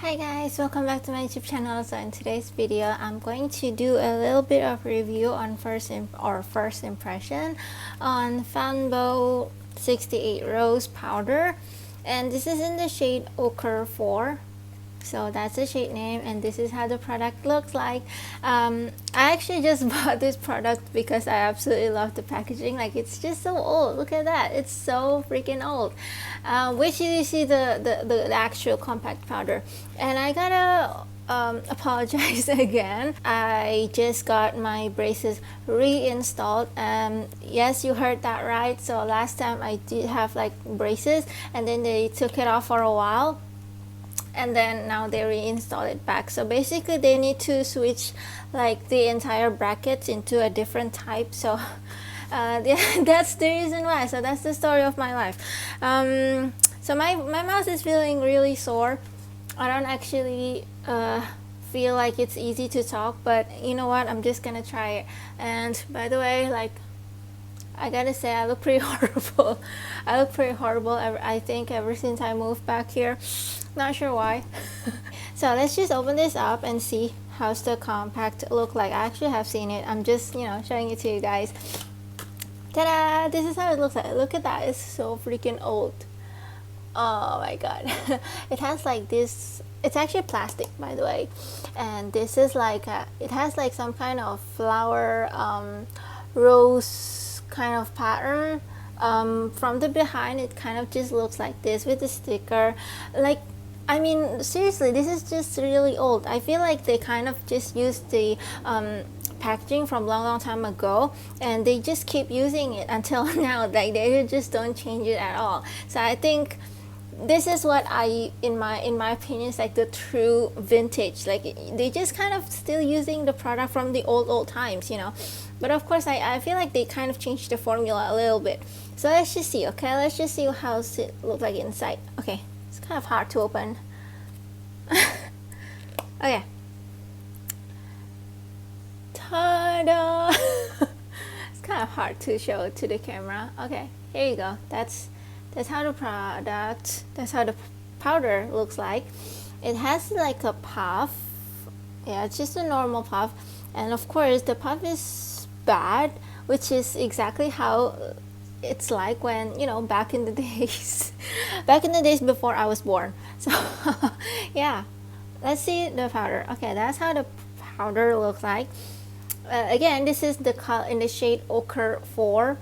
Hi guys, welcome back to my YouTube channel. So in today's video, I'm going to do a little bit of review on first impression on Fanbo 68 Rose powder, and this is in the shade Ochre 4. So that's the shade name, and this is how the product looks like. I actually just bought this product because I absolutely love the packaging. Like, it's just so old. Look at that, it's so freaking old. Wait till you see the actual compact powder. And I gotta apologize again. I just got my braces reinstalled. Yes, you heard that right. So last time I did have like braces, and then they took it off for a while, and then now they reinstall it back. So basically they need to switch like the entire brackets into a different type. So that's the reason why. So that's the story of my life. So my mouth is feeling really sore. I don't actually feel like it's easy to talk, but you know what, I'm just gonna try it. And by the way, like, I gotta say, I look pretty horrible. I look pretty horrible, I think, ever since I moved back here. Not sure why. So let's just open this up and see how's the compact look like. I actually have seen it. I'm just, showing it to you guys. Ta-da! This is how it looks like. Look at that. It's so freaking old. Oh my god. It has like this. It's actually plastic, by the way. And this is like it has like some kind of flower rose kind of pattern. From the behind, it kind of just looks like this with the sticker. Like, I mean, seriously, this is just really old. I feel like they kind of just used the packaging from long time ago, and they just keep using it until now. Like, they just don't change it at all. So I think this is what in my opinion, is like the true vintage. Like, they just kind of still using the product from the old times, But of course, I feel like they kind of changed the formula a little bit. So let's just see. Okay, let's just see how it looks like inside. Okay, it's kind of hard to open. Okay. Ta-da! It's kind of hard to show to the camera. Okay, here you go. That's how the powder looks like. It has like a puff. Yeah, it's just a normal puff, and of course the puff is bad, which is exactly how it's like when, back in the days before I was born. So yeah, let's see the powder. Okay, that's how the powder looks like. Again, this is the color in the shade Ochre 4.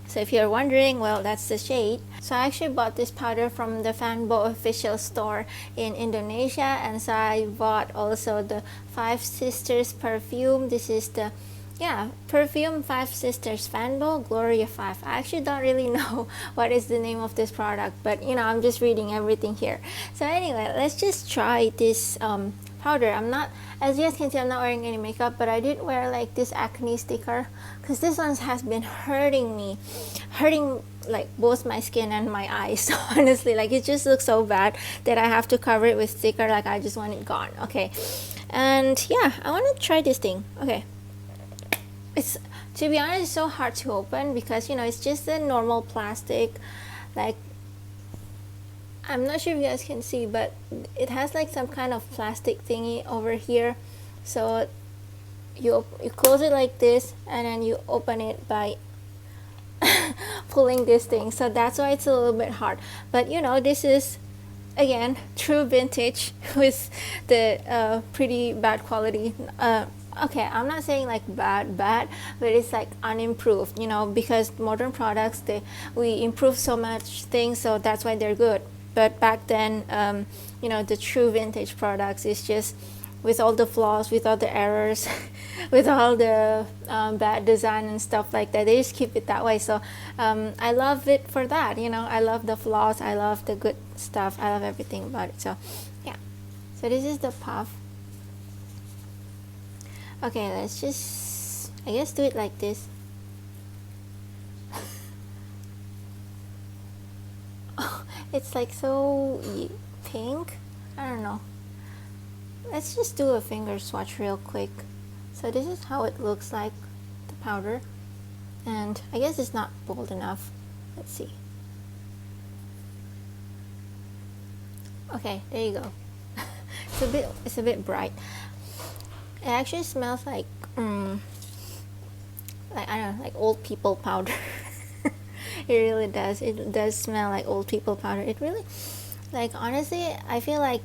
So if you're wondering, well, that's the shade. So I actually bought this powder from the Fanbo official store in Indonesia, and so I bought also the 5 Sisters perfume. This is the Perfume 5 Sisters Fanbo Gloria 5. I actually don't really know what is the name of this product, but I'm just reading everything here. So anyway, let's just try this powder. As you guys can see, I'm not wearing any makeup, but I did wear like this acne sticker, because this one has been hurting like both my skin and my eyes. So honestly, like, it just looks so bad that I have to cover it with sticker. Like, I just want it gone. Okay, and yeah, I want to try this thing. Okay, it's, to be honest, it's so hard to open because it's just a normal plastic. Like, I'm not sure if you guys can see, but it has like some kind of plastic thingy over here. So you close it like this, and then you open it by pulling this thing. So that's why it's a little bit hard. But this is, again, true vintage with the pretty bad quality. Okay, I'm not saying like bad, but it's like unimproved, because modern products, we improve so much things, so that's why they're good. But back then, the true vintage products is just with all the flaws, with all the errors, with all the bad design and stuff like that. They just keep it that way. So I love it for that. I love the flaws. I love the good stuff. I love everything about it. So yeah. So this is the puff. Okay, let's just, I guess, do it like this. It's like so pink. I don't know. Let's just do a finger swatch real quick. So this is how it looks like, the powder. And I guess it's not bold enough. Let's see. Okay, there you go. it's a bit bright. It actually smells like I don't know, like old people powder. It really does. It does smell like old people powder. It really, like, honestly, I feel like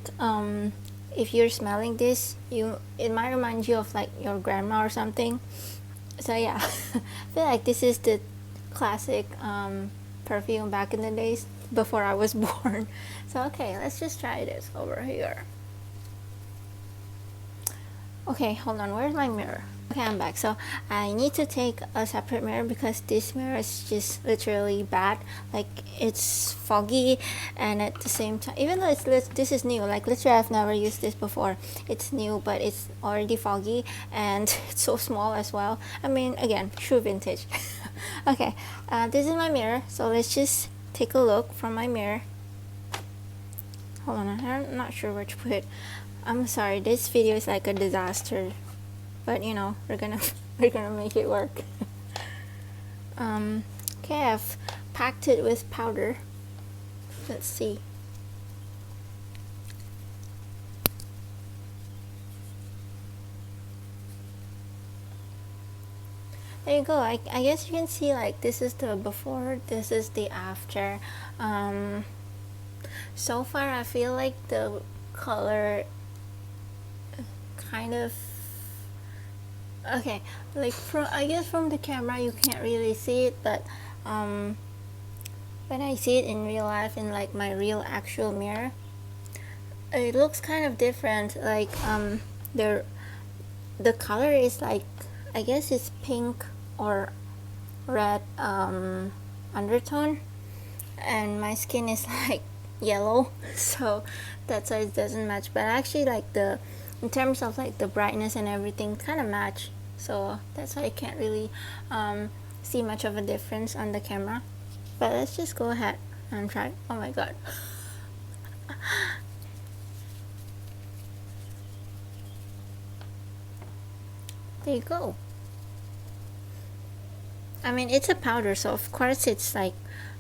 if you're smelling this, it might remind you of like your grandma or something. So yeah, I feel like this is the classic perfume back in the days before I was born. So okay, let's just try this over here. Okay, hold on, where's my mirror? Okay, I'm back. So I need to take a separate mirror because this mirror is just literally bad. Like, it's foggy, and at the same time, even though this is new, like literally I've never used this before. It's new, but it's already foggy, and it's so small as well. I mean, again, true vintage. Okay, this is my mirror. So let's just take a look from my mirror. Hold on, I'm not sure where to put it. I'm sorry, this video is like a disaster, but you know, we're gonna make it work. Okay, I've packed it with powder. Let's see. There you go. I guess you can see, like, this is the before, this is the after. So far I feel like the color kind of okay, like I guess from the camera you can't really see it, but when I see it in real life, in like my real actual mirror, it looks kind of different. Like the color is like, I guess it's pink or red undertone, and my skin is like yellow, so that's why it doesn't match. But actually, like, in terms of like the brightness and everything, kind of match, so that's why I can't really see much of a difference on the camera. But let's just go ahead and try. Oh my god. There you go. I mean, it's a powder, so of course it's like,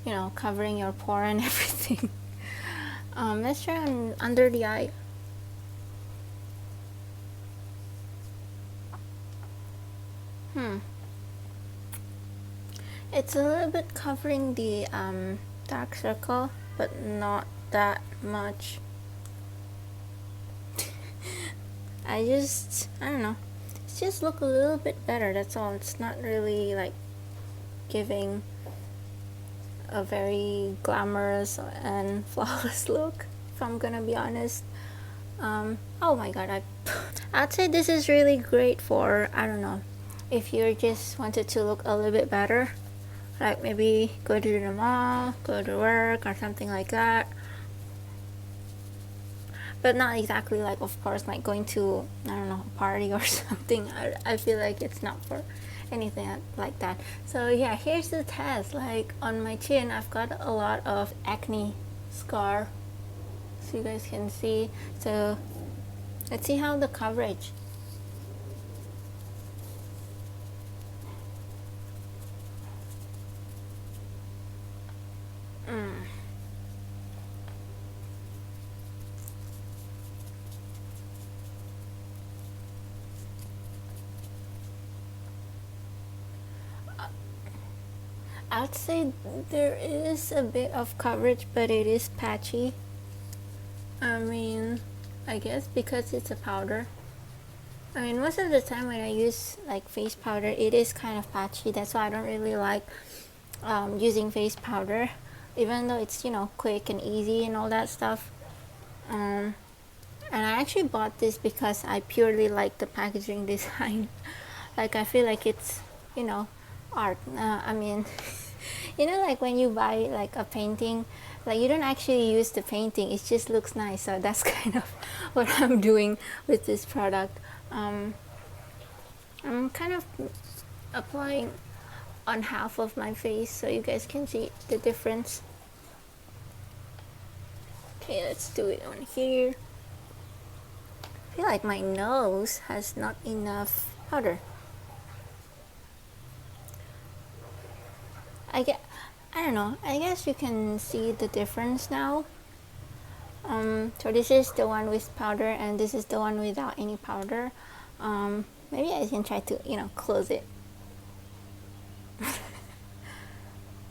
you know, covering your pore and everything. Let's try under the eye. It's a little bit covering the dark circle, but not that much. I don't know. It just look a little bit better, that's all. It's not really like giving a very glamorous and flawless look, if I'm gonna be honest. Oh my god, I'd say this is really great for, I don't know, if you just wanted to look a little bit better, like maybe go to the mall, go to work, or something like that. But not exactly like, of course, like going to, I don't know, a party or something. I feel like it's not for anything like that. So yeah, here's the test. Like, on my chin I've got a lot of acne scar, so you guys can see. So let's see how the coverage. I'd say there is a bit of coverage, but it is patchy. I mean, I guess because it's a powder. I mean, most of the time when I use like face powder, it is kind of patchy. That's why I don't really like using face powder, even though it's, you know, quick and easy and all that stuff. And I actually bought this because I purely like the packaging design. Like, I feel like it's, you know, art. I mean, you know, like when you buy like a painting, like you don't actually use the painting, it just looks nice. So that's kind of what I'm doing with this product. I'm kind of applying on half of my face so you guys can see the difference. Okay, let's do it on here. I feel like my nose has not enough powder. I don't know, I guess you can see the difference now. So this is the one with powder, and this is the one without any powder. Maybe I can try to, close it.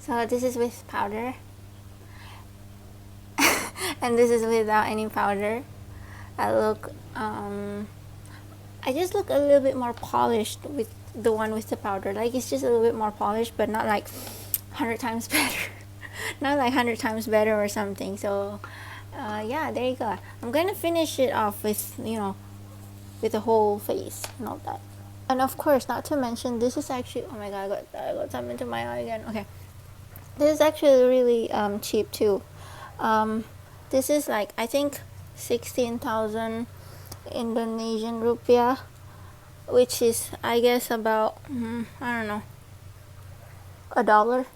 So this is with powder, and this is without any powder. I just look a little bit more polished with the one with the powder. Like, it's just a little bit more polished, but not like 100 times better. Not like 100 times better or something. So yeah, there you go. I'm gonna finish it off with, with the whole face and all that. And of course, not to mention, this is actually, oh my god, I got something into my eye again. Okay, this is actually really cheap too. This is like, I think 16,000 Indonesian rupiah, which is, I guess, about I don't know, $1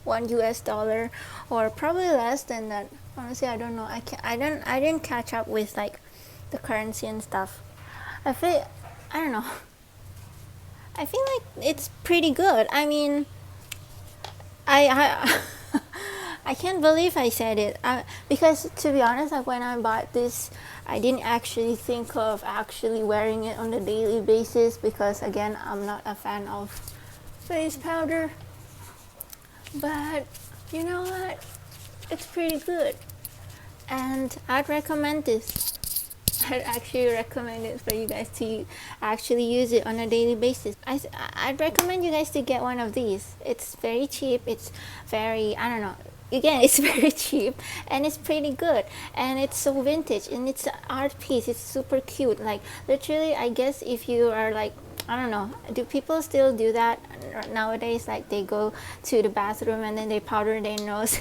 $1 or probably less than that. Honestly, I don't know. I didn't catch up with like the currency and stuff. I don't know. I feel like it's pretty good. I mean, I I can't believe I said it, because to be honest, like when I bought this, I didn't actually think of actually wearing it on a daily basis, because again, I'm not a fan of face powder. But you know what? It's pretty good, and I'd recommend this. I'd actually recommend it for you guys to actually use it on a daily basis. I'd recommend you guys to get one of these. It's very cheap. It's very, I don't know. Again, it's very cheap, and it's pretty good, and it's so vintage, and it's an art piece. It's super cute. Like, literally, I guess if you are like, I don't know, do people still do that nowadays? Like, they go to the bathroom and then they powder their nose.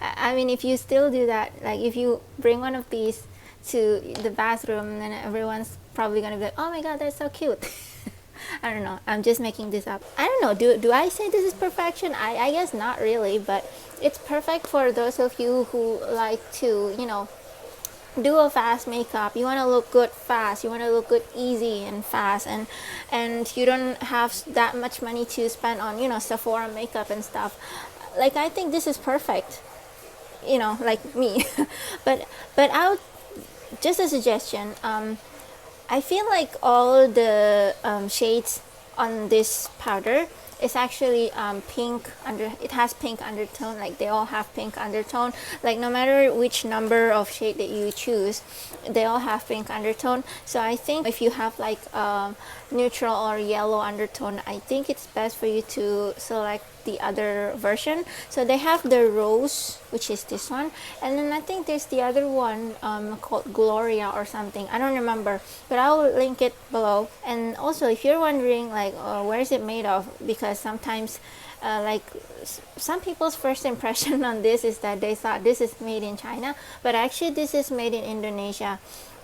I mean, if you still do that, like if you bring one of these to the bathroom, then everyone's probably gonna be like, oh my god, that's so cute. I don't know, I'm just making this up. I don't know, do I say this is perfection? I guess not really, but it's perfect for those of you who like to, do a fast makeup. You want to look good fast, you want to look good easy and fast, and you don't have that much money to spend on, Sephora makeup and stuff. Like, I think this is perfect, like me. but I'll just a suggestion. I feel like all the shades on this powder is actually pink it has pink undertone. Like, they all have pink undertone. Like, no matter which number of shade that you choose, they all have pink undertone. So I think if you have like neutral or yellow undertone, I think it's best for you to select the other version. So they have the rose, which is this one, and then I think there's the other one called Gloria or something. I don't remember, but I'll link it below. And also, if you're wondering like where is it made of, because sometimes like some people's first impression on this is that they thought this is made in China, but actually this is made in Indonesia.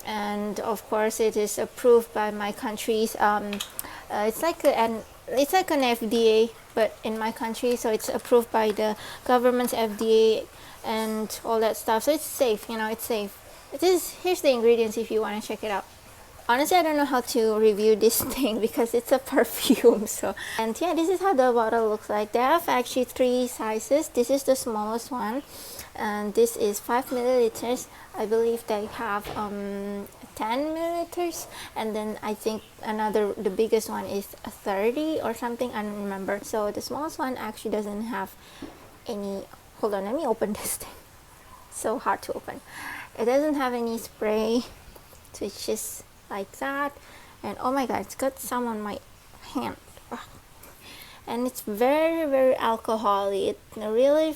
And of course, it is approved by my country's it's like an FDA, but in my country, so it's approved by the government's FDA and all that stuff. So it's safe, it's safe. Here's the ingredients if you want to check it out. Honestly, I don't know how to review this thing because it's a perfume. So, and yeah, this is how the bottle looks like. They have actually 3 sizes. This is the smallest one, and this is 5 milliliters. I believe they have 10 milliliters, and then I think the biggest one is 30 or something. I don't remember. So the smallest one actually doesn't have any. Hold on, let me open this thing. So hard to open. It doesn't have any spray, so it's just like that. And oh my god, it's got some on my hand. And it's very, very alcohol-y. It really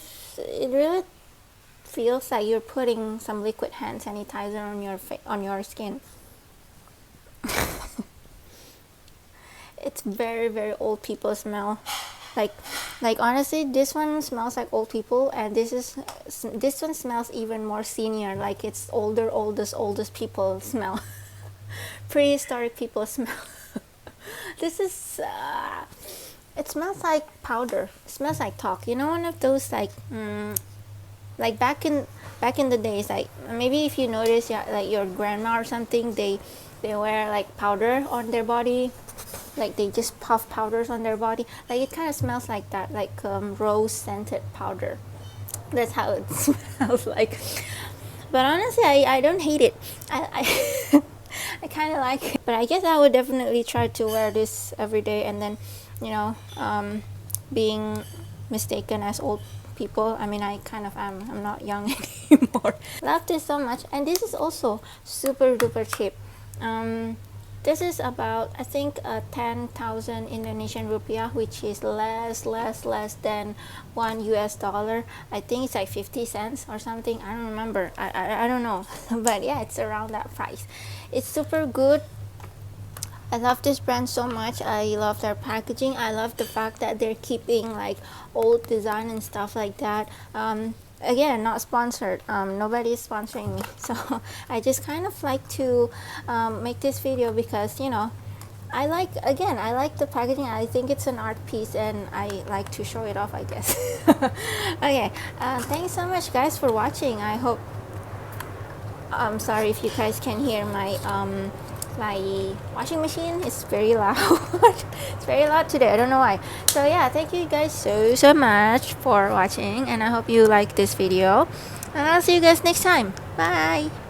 feels like you're putting some liquid hand sanitizer on your skin. It's very, very old people smell. Like honestly, this one smells like old people, and this one smells even more senior. Like, it's oldest people smell. Prehistoric people smell. This is it smells like powder. It smells like talc. One of those like back in the days, like maybe if you notice, yeah, like your grandma or something, they wear like powder on their body. Like, they just puff powders on their body. Like, it kind of smells like that, like rose scented powder. That's how it smells like. But honestly, I don't hate it. I I kind of like it. But I guess I would definitely try to wear this every day, and then, you know, being mistaken as old people. I mean, I kind of am. I'm not young anymore. Love this so much, and this is also super duper cheap. This is about, I think, 10,000 Indonesian rupiah, which is less than $1. I think it's like 50 cents or something. I don't remember. I don't know. But yeah, it's around that price. It's super good. I love this brand so much. I love their packaging. I love the fact that they're keeping like old design and stuff like that. Again, not sponsored. Nobody is sponsoring me, so I just kind of like to make this video because, you know, I like the packaging. I think it's an art piece, and I like to show it off, I guess. Okay, thanks so much, guys, for watching. I hope. I'm sorry if you guys can hear my washing machine. It's very loud. It's very loud today. I don't know why. So yeah, thank you guys so much for watching, and I hope you like this video, and I'll see you guys next time. Bye.